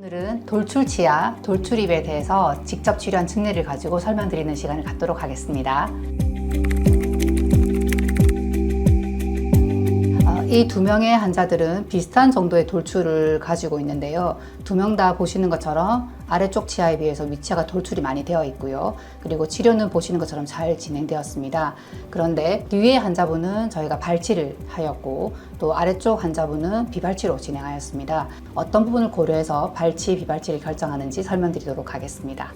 오늘은 돌출 치아, 돌출입에 대해서 직접 치료한 증례를 가지고 설명드리는 시간을 갖도록 하겠습니다. 이 두 명의 환자들은 비슷한 정도의 돌출을 가지고 있는데요. 두 명 다 보시는 것처럼 아래쪽 치아에 비해서 윗치아가 돌출이 많이 되어 있고요. 그리고 치료는 보시는 것처럼 잘 진행되었습니다. 그런데 뒤에 환자분은 저희가 발치를 하였고 또 아래쪽 환자분은 비발치로 진행하였습니다. 어떤 부분을 고려해서 발치, 비발치를 결정하는지 설명드리도록 하겠습니다.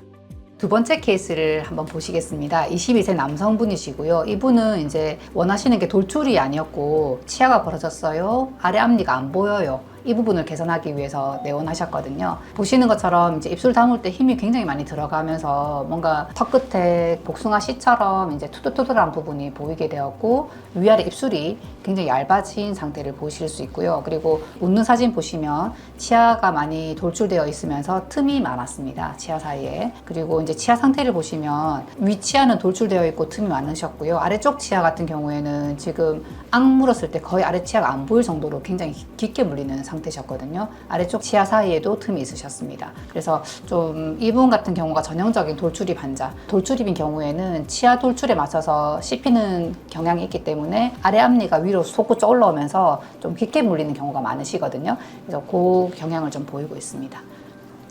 두 번째 케이스를 한번 보시겠습니다. 22세 남성분이시고요. 이분은 이제 원하시는 게 돌출이 아니었고 치아가 벌어졌어요. 아래 앞니가 안 보여요. 이 부분을 개선하기 위해서 내원하셨거든요. 보시는 것처럼 이제 입술 다물 때 힘이 굉장히 많이 들어가면서 뭔가 턱 끝에 복숭아 씨처럼 이제 투들투들한 부분이 보이게 되었고 위아래 입술이 굉장히 얇아진 상태를 보실 수 있고요. 그리고 웃는 사진 보시면 치아가 많이 돌출되어 있으면서 틈이 많았습니다. 치아 사이에. 그리고 이제 치아 상태를 보시면 위 치아는 돌출되어 있고 틈이 많으셨고요. 아래쪽 치아 같은 경우에는 지금 악 물었을 때 거의 아래 치아가 안 보일 정도로 굉장히 깊게 물리는 상태셨거든요. 아래쪽 치아 사이에도 틈이 있으셨습니다. 그래서 좀 이분 같은 경우가 전형적인 돌출입 환자. 돌출입인 경우에는 치아 돌출에 맞춰서 씹히는 경향이 있기 때문에 아래 앞니가 위로 솟구쳐 올라오면서 좀 깊게 물리는 경우가 많으시거든요. 그래서 그 경향을 좀 보이고 있습니다.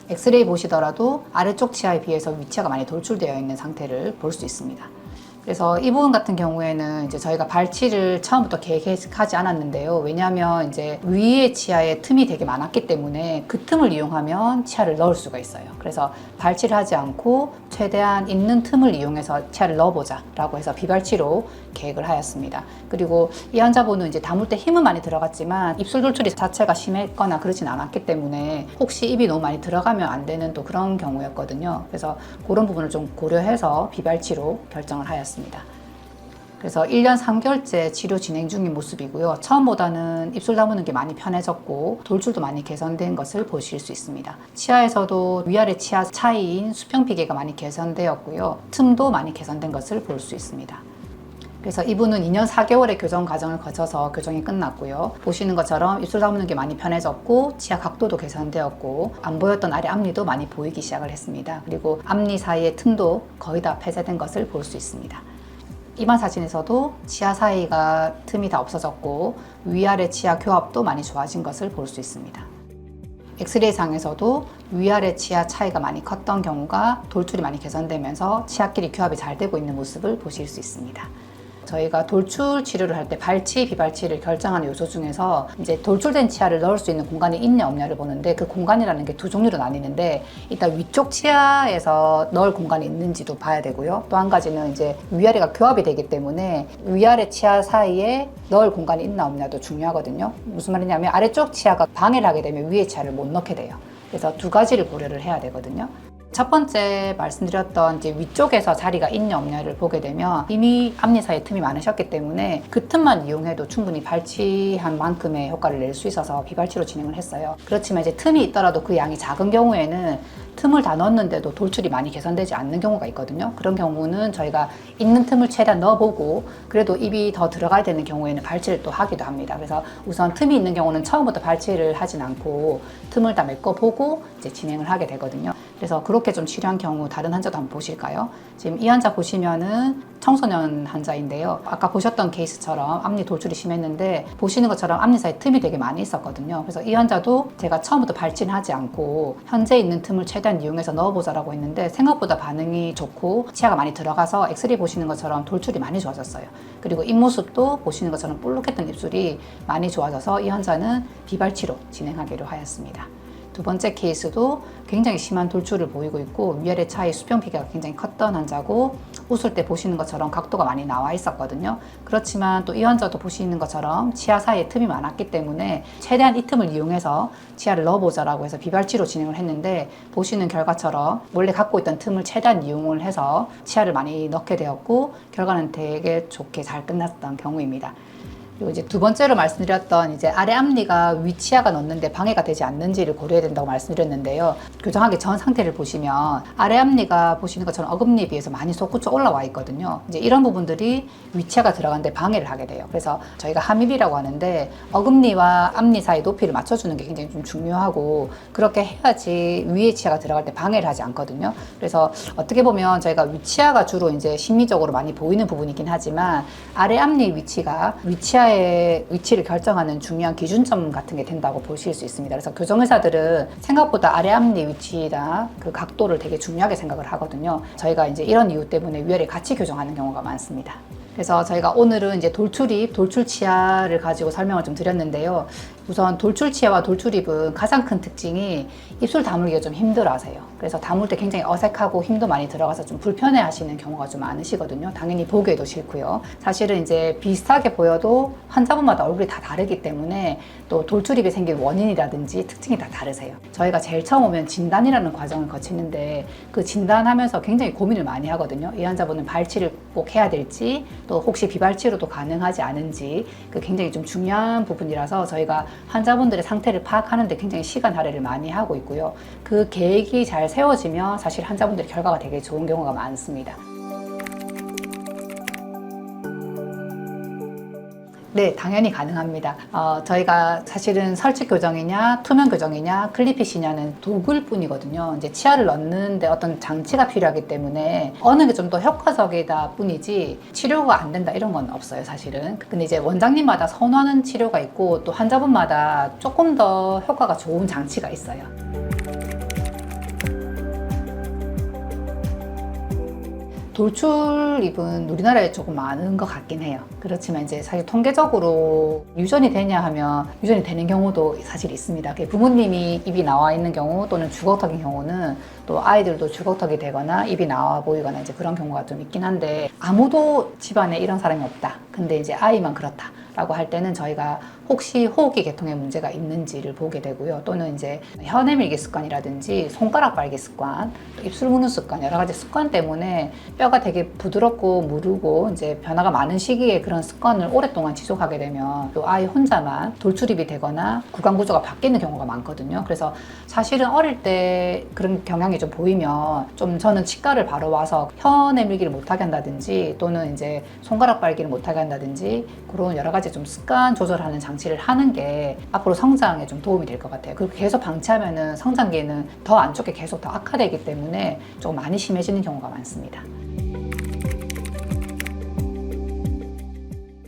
엑스레이 보시더라도 아래쪽 치아에 비해서 윗치아가 많이 돌출되어 있는 상태를 볼 수 있습니다. 그래서 이 부분 같은 경우에는 이제 저희가 발치를 처음부터 계획하지 않았는데요. 왜냐하면 이제 위에 치아에 틈이 되게 많았기 때문에 그 틈을 이용하면 치아를 넣을 수가 있어요. 그래서 발치를 하지 않고 최대한 있는 틈을 이용해서 치아를 넣어보자 라고 해서 비발치로 계획을 하였습니다. 그리고 이 환자분은 이제 다물 때 힘은 많이 들어갔지만 입술 돌출이 자체가 심했거나 그러진 않았기 때문에 혹시 입이 너무 많이 들어가면 안 되는 또 그런 경우였거든요. 그래서 그런 부분을 좀 고려해서 비발치로 결정을 하였습니다. 그래서 1년 3개월째 치료 진행 중인 모습이고요. 처음보다는 입술 다무는 게 많이 편해졌고 돌출도 많이 개선된 것을 보실 수 있습니다. 치아에서도 위아래 치아 차이인 수평비계가 많이 개선되었고요. 틈도 많이 개선된 것을 볼 수 있습니다. 그래서 이분은 2년 4개월의 교정 과정을 거쳐서 교정이 끝났고요. 보시는 것처럼 입술 다무는 게 많이 편해졌고 치아 각도도 개선되었고 안 보였던 아래 앞니도 많이 보이기 시작을 했습니다. 그리고 앞니 사이의 틈도 거의 다 폐쇄된 것을 볼 수 있습니다. 이번 사진에서도 치아 사이가 틈이 다 없어졌고 위아래 치아 교합도 많이 좋아진 것을 볼 수 있습니다. 엑스레이 상에서도 위아래 치아 차이가 많이 컸던 경우가 돌출이 많이 개선되면서 치아끼리 교합이 잘 되고 있는 모습을 보실 수 있습니다. 저희가 돌출 치료를 할 때 발치, 비발치를 결정하는 요소 중에서 이제 돌출된 치아를 넣을 수 있는 공간이 있냐 없냐를 보는데 그 공간이라는 게 두 종류로 나뉘는데 일단 위쪽 치아에서 넣을 공간이 있는지도 봐야 되고요. 또 한 가지는 이제 위아래가 교합이 되기 때문에 위아래 치아 사이에 넣을 공간이 있나 없냐도 중요하거든요. 무슨 말이냐면 아래쪽 치아가 방해를 하게 되면 위에 치아를 못 넣게 돼요. 그래서 두 가지를 고려를 해야 되거든요. 첫 번째 말씀드렸던 이제 위쪽에서 자리가 있냐 없냐를 보게 되면 이미 앞니 사이에 틈이 많으셨기 때문에 그 틈만 이용해도 충분히 발치한 만큼의 효과를 낼 수 있어서 비발치로 진행을 했어요. 그렇지만 이제 틈이 있더라도 그 양이 작은 경우에는 틈을 다 넣었는데도 돌출이 많이 개선되지 않는 경우가 있거든요. 그런 경우는 저희가 있는 틈을 최대한 넣어보고 그래도 입이 더 들어가야 되는 경우에는 발치를 또 하기도 합니다. 그래서 우선 틈이 있는 경우는 처음부터 발치를 하진 않고 틈을 다 메꿔보고 이제 진행을 하게 되거든요. 그래서 그렇게 좀 치료한 경우 다른 환자도 한번 보실까요? 지금 이 환자 보시면은 청소년 환자인데요. 아까 보셨던 케이스처럼 앞니 돌출이 심했는데 보시는 것처럼 앞니 사이에 틈이 되게 많이 있었거든요. 그래서 이 환자도 제가 처음부터 발치는 하지 않고 현재 있는 틈을 최대한 이용해서 넣어보자라고 했는데 생각보다 반응이 좋고 치아가 많이 들어가서 엑스레이 보시는 것처럼 돌출이 많이 좋아졌어요. 그리고 입모습도 보시는 것처럼 볼록했던 입술이 많이 좋아져서 이 환자는 비발치로 진행하기로 하였습니다. 두 번째 케이스도 굉장히 심한 돌출을 보이고 있고 위아래 차이 수평비계가 굉장히 컸던 환자고 웃을 때 보시는 것처럼 각도가 많이 나와 있었거든요. 그렇지만 또 이 환자도 보시는 것처럼 치아 사이에 틈이 많았기 때문에 최대한 이 틈을 이용해서 치아를 넣어보자라고 해서 비발치로 진행을 했는데 보시는 결과처럼 원래 갖고 있던 틈을 최대한 이용을 해서 치아를 많이 넣게 되었고 결과는 되게 좋게 잘 끝났던 경우입니다. 그리고 이제 두 번째로 말씀드렸던 이제 아래 앞니가 위치하가 넣는데 방해가 되지 않는지를 고려해야 된다고 말씀드렸는데요. 교정하기 전 상태를 보시면 아래 앞니가 보시는 것처럼 어금니에 비해서 많이 솟구쳐 올라와 있거든요. 이제 이런 부분들이 위치하가 들어가는데 방해를 하게 돼요. 그래서 저희가 함입이라고 하는데 어금니와 앞니 사이 높이를 맞춰주는 게 굉장히 좀 중요하고 그렇게 해야지 위에 치아가 들어갈 때 방해를 하지 않거든요. 그래서 어떻게 보면 저희가 위치하가 주로 이제 심미적으로 많이 보이는 부분이긴 하지만 아래 앞니 위치가 위치하의 위치를 결정하는 중요한 기준점 같은 게 된다고 보실 수 있습니다. 그래서 교정의사들은 생각보다 아래 앞니 위치나 그 각도를 되게 중요하게 생각을 하거든요. 저희가 이제 이런 이유 때문에 위아래 같이 교정하는 경우가 많습니다. 그래서 저희가 오늘은 이제 돌출입, 돌출치아를 가지고 설명을 좀 드렸는데요. 우선 돌출치아와 돌출입은 가장 큰 특징이 입술 다물기가 좀 힘들어 하세요. 그래서 다물 때 굉장히 어색하고 힘도 많이 들어가서 좀 불편해 하시는 경우가 좀 많으시거든요. 당연히 보기에도 싫고요. 사실은 이제 비슷하게 보여도 환자분마다 얼굴이 다 다르기 때문에 또 돌출입이 생긴 원인이라든지 특징이 다 다르세요. 저희가 제일 처음 오면 진단이라는 과정을 거치는데 그 진단하면서 굉장히 고민을 많이 하거든요. 이 환자분은 발치를 꼭 해야 될지 또 혹시 비발치로도 가능하지 않은지 그 굉장히 좀 중요한 부분이라서 저희가 환자분들의 상태를 파악하는 데 굉장히 시간 할애를 많이 하고 있고요. 그 계획이 잘 세워지면 사실 환자분들의 결과가 되게 좋은 경우가 많습니다. 네, 당연히 가능합니다. 저희가 사실은 설치 교정이냐, 투명 교정이냐, 클리핏이냐는 도구일 뿐이거든요. 이제 치아를 넣는데 어떤 장치가 필요하기 때문에 어느 게 좀 더 효과적이다 뿐이지 치료가 안 된다 이런 건 없어요, 사실은. 근데 이제 원장님마다 선호하는 치료가 있고 또 환자분마다 조금 더 효과가 좋은 장치가 있어요. 돌출입은 우리나라에 조금 많은 것 같긴 해요. 그렇지만 이제 사실 통계적으로 유전이 되냐 하면 유전이 되는 경우도 사실 있습니다. 부모님이 입이 나와 있는 경우 또는 주걱턱인 경우는 또 아이들도 주걱턱이 되거나 입이 나와 보이거나 이제 그런 경우가 좀 있긴 한데 아무도 집안에 이런 사람이 없다. 근데 이제 아이만 그렇다. 라고 할 때는 저희가 혹시 호흡기 계통에 문제가 있는지를 보게 되고요. 또는 이제 혀 내밀기 습관이라든지 손가락 빨기 습관, 입술 무는 습관, 여러 가지 습관 때문에 뼈가 되게 부드럽고 무르고 이제 변화가 많은 시기에 그런 습관을 오랫동안 지속하게 되면 또 아이 혼자만 돌출입이 되거나 구강 구조가 바뀌는 경우가 많거든요. 그래서 사실은 어릴 때 그런 경향이 좀 보이면 좀 저는 치과를 바로 와서 혀 내밀기를 못하게 한다든지 또는 이제 손가락 빨기를 못하게 한다든지 그런 여러 가지 좀 습관 조절하는 장치를 하는 게 앞으로 성장에 좀 도움이 될 것 같아요. 그렇게 계속 방치하면은 성장기에는 더 안쪽에 계속 더 악화되기 때문에 조금 많이 심해지는 경우가 많습니다.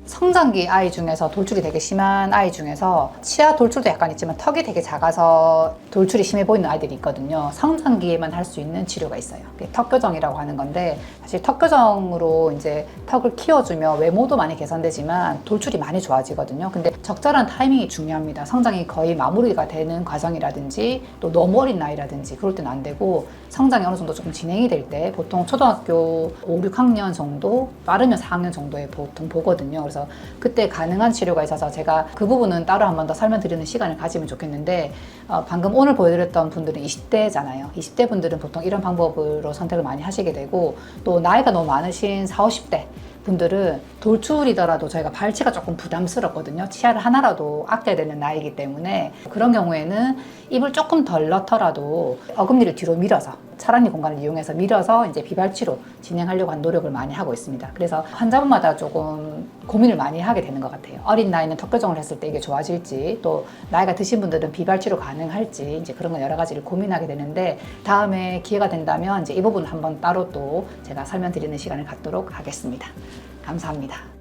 성장기 아이 중에서 돌출이 되게 심한 아이 중에서 치아 돌출도 약간 있지만 턱이 되게 작아서 돌출이 심해 보이는 아이들이 있거든요. 성장기에만 할 수 있는 치료가 있어요. 턱 교정이라고 하는 건데 사실 턱 교정으로 이제 턱을 키워주면 외모도 많이 개선되지만 돌출이 많이 좋아지거든요. 근데 적절한 타이밍이 중요합니다. 성장이 거의 마무리가 되는 과정이라든지 또 너무 어린 나이라든지 그럴 때는 안 되고 성장이 어느 정도 조금 진행이 될 때 보통 초등학교 5, 6학년 정도 빠르면 4학년 정도에 보통 보거든요. 그래서 그때 가능한 치료가 있어서 제가 그 부분은 따로 한 번 더 설명드리는 시간을 가지면 좋겠는데 방금 오늘 보여드렸던 분들은 20대잖아요. 20대 분들은 보통 이런 방법으로 선택을 많이 하시게 되고 또 나이가 너무 많으신 40, 50대 분들은 돌출이더라도 저희가 발치가 조금 부담스럽거든요. 치아를 하나라도 아껴야 되는 나이이기 때문에 그런 경우에는 입을 조금 덜 넣더라도 어금니를 뒤로 밀어서 차량리 공간을 이용해서 밀어서 이제 비발치로 진행하려고 한 노력을 많이 하고 있습니다. 그래서 환자분마다 조금 고민을 많이 하게 되는 것 같아요. 어린 나이는 턱 교정을 했을 때 이게 좋아질지 또 나이가 드신 분들은 비발치로 가능할지 이제 그런 건 여러 가지를 고민하게 되는데 다음에 기회가 된다면 이제 이 부분 한번 따로 또 제가 설명드리는 시간을 갖도록 하겠습니다. 감사합니다.